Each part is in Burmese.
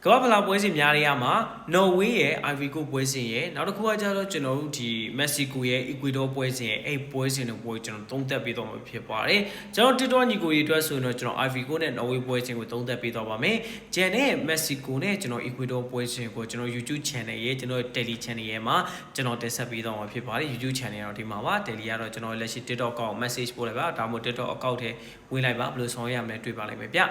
ကမ္ဘာဖလားပွဲစဉ်များရမှာနော်ဝေးရဲ့ Ivory Coast ပွဲစဉ်ရဲ့နောက်တစ်ခုကကျတော့ကျွန်တော်တို့ဒီ Mexico ရဲ့ Ecuador ပွဲစဉ်ရဲ့အဲ့ပွဲစဉ်တွေပွဲကျွန်တော်သုံးသပ်ပေးတော့မှာဖြစ်ပါတယ်ကျွန်တော် TikTok ညီကိုတွေအတွက်ဆိုရင်တော့ကျွန်တော် Ivory Coast နဲ့နော်ဝေးပွဲစဉ်ကိုသုံးသပ်ပေးတော့ပါမယ်ဂျန်နဲ့ Mexico နဲ့ကျွန်တော် Ecuador ပွဲစဉ်ကိုကျွန်တော် YouTube channel ရဲ့ကျွန်တော် Daily channel ရဲ့မှာကျွန်တော်တင်ဆက်ပေးတော့မှာဖြစ်ပါတယ် YouTube channel ကတော့ဒီမှာပါ Daily ကတော့ကျွန်တော်လက်ရှိ TikTok ကောက် message ပို့လိုက်ပါဒါမှမဟုတ် TikTok account ထဲဝင်လိုက်ပါဘယ်လိုဆောင်ရမလဲတွေ့ပါလိမ့်မယ်ဗျ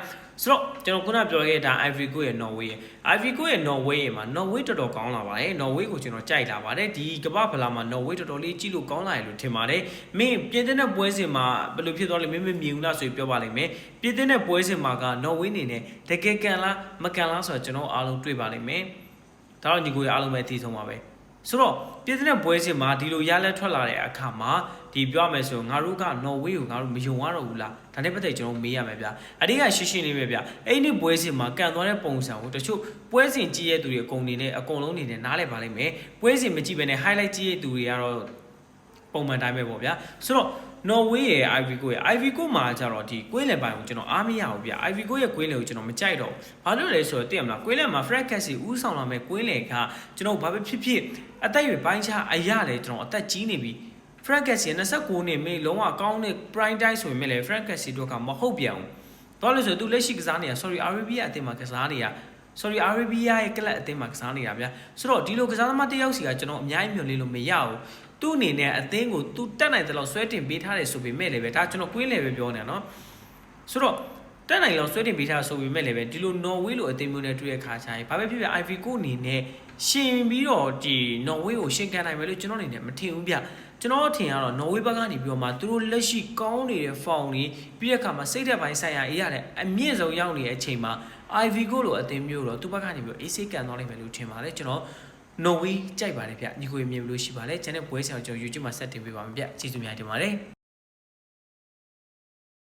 ဆိုတော့ကျွန်တော်ခုနပြောခဲ့တာ Ivory Coast ရဲ့ Norway ရဲ့ Ivory Coast ရဲ့ Norway ရဲ့မှာ Norway တော်တော်ကောင်းလာပါတယ် Norway ကိုကျွန်တော်ကြိုက်လာပါတယ်ဒီကမ္ဘာဖလားမှာ Norway တော်တော်လေးကြည့်လို့ကောင်းလာတယ်လို့ထင်ပါတယ်မင်းပြင်သစ်တဲ့ပွဲစဉ်မှာဘယ်လိုဖြစ်သွားလဲမင်းမမြင်ဘူးလားဆိုပြီးပြောပါလိမ့်မယ်ပြင်သစ်တဲ့ပွဲစဉ်မှာက Norway အနေနဲ့တကယ်ကန်လားမကန်လားဆိုတော့ကျွန်တော်အားလုံးတွေ့ပါလိမ့်မယ်ဒါတော့ညီကိုရအားလုံးပဲသိဆုံးပါပဲဆိုတော့ပြည်တဲ့ပွဲစဉ်မှာဒီလိုရလက်ထွက်လာတဲ့အခါမှာဒီပြောမယ်ဆိုငါတို့ကနော်ဝေးကိုငါတို့မယုံရတော့ဘူးလားဒါနဲ့ပတ်သက်ကျွန်တော်မေးရမယ်ဗျအတိတ်ကရှင်းရှင်းလေးပဲဗျအဲ့ဒီပွဲစဉ်မှာကန်သွားတဲ့ပုံစံကိုတချို့ပွဲစဉ်ကြည့်ရတဲ့သူတွေအကုန်နေနဲ့အကုန်လုံးနေနဲ့နားလည်ပါလိမ့်မယ်ပွဲစဉ်မကြည့်ဘဲနဲ့ highlight ကြည့်ရတဲ့သူတွေကတော့ပုံမှန်တိုင်းပဲပေါ့ဗျာဆိုတော့နော်ဝေးရဲ့ Ivory Coast ရဲ့ Ivory Coast မှာကျတော့ဒီကွင်းလယ်ပိုင်းကိုကျွန်တော်အားမရဘူးဗျ Ivory Coast ရဲ့ကွင်းလယ်ကိုကျွန်တော်မကြိုက်တော့ဘာလို့လဲဆိုတော့သိရမလားကွင်းလယ်မှာ Frank Cassie ဦးဆောင်လာမဲ့ကွင်းလယ်ကကျွန်တော်ဘာပဲဖြစ်ဖြစ်အသက်ရွယ်ပိုင်းခြားအရာလေကျွန်တော်အသက်ကြီးနေပြီ Frank Cassie 29နှစ်မေးလုံးဝကောင်းတဲ့ prime time ဆိုပေမဲ့လေ Frank Cassie တို့ကမဟုတ်ပြန်ဘူးဘာလို့လဲဆိုတော့သူလက်ရှိကစားနေတာ Saudi Arabia အသင်းမှာကစားနေတာ Saudi Arabia ရဲ့ကလပ်အသင်းမှာကစားနေတာဗျဆိုတော့ဒီလိုကစားသမားတစ်ယောက်စီကကျွန်တော်အများကြီးမျှော်လင့်လို့မရဘူးသူ့အနေနဲ့အသင်းကိုသူတက်နိုင်တဲ့လောက်ဆွဲတင်ပေးထားတယ်ဆိုပေမဲ့လည်းပဲဒါကျွန်တော်ကွင်းလေပဲပြောနေတာเนาะဆိုတော့တက်နိုင်လောက်ဆွဲတင်ပေးထားဆိုပေမဲ့လည်းပဲဒီလို Norway လိုအသင်းမျိုးနဲ့တွေ့ရခါချာရင်ဘာပဲဖြစ်ဖြစ် Ivory Coast အနေနဲ့ရှင်ပြီးတော့ဒီ Norway ကိုရှင်ကန်နိုင်မယ်လို့ကျွန်တော်အနေနဲ့မထင်ဘူးဗျကျွန်တော်ထင်ရတော့ Norway ဘက်ကနေပြီးတော့မှသူတို့လက်ရှိကောင်းနေတဲ့ form တွေပြီးတဲ့အခါမှာစိတ်သက်ပိုင်းဆိုင်ရာအေးရတယ်အမြင့်ဆုံးရောက်နေတဲ့အချိန်မှာ Ivory Coast လိုအသင်းမျိုးတော့သူ့ဘက်ကနေပြီးတော့အေးစိတ်ကန်သွားလိမ့်မယ်လို့ထင်ပါတယ်ကျွန်တော် Norway ကြိုက်ပါတယ်ဗျညီကိုမြင်လို့ရှိပါလေကျွန်တော်ပွဲဆောင်ကျွန်တော် YouTube မှာဆက်တင်ပေးပါမယ်ဗျကျေးဇူးများတင်ပါတယ်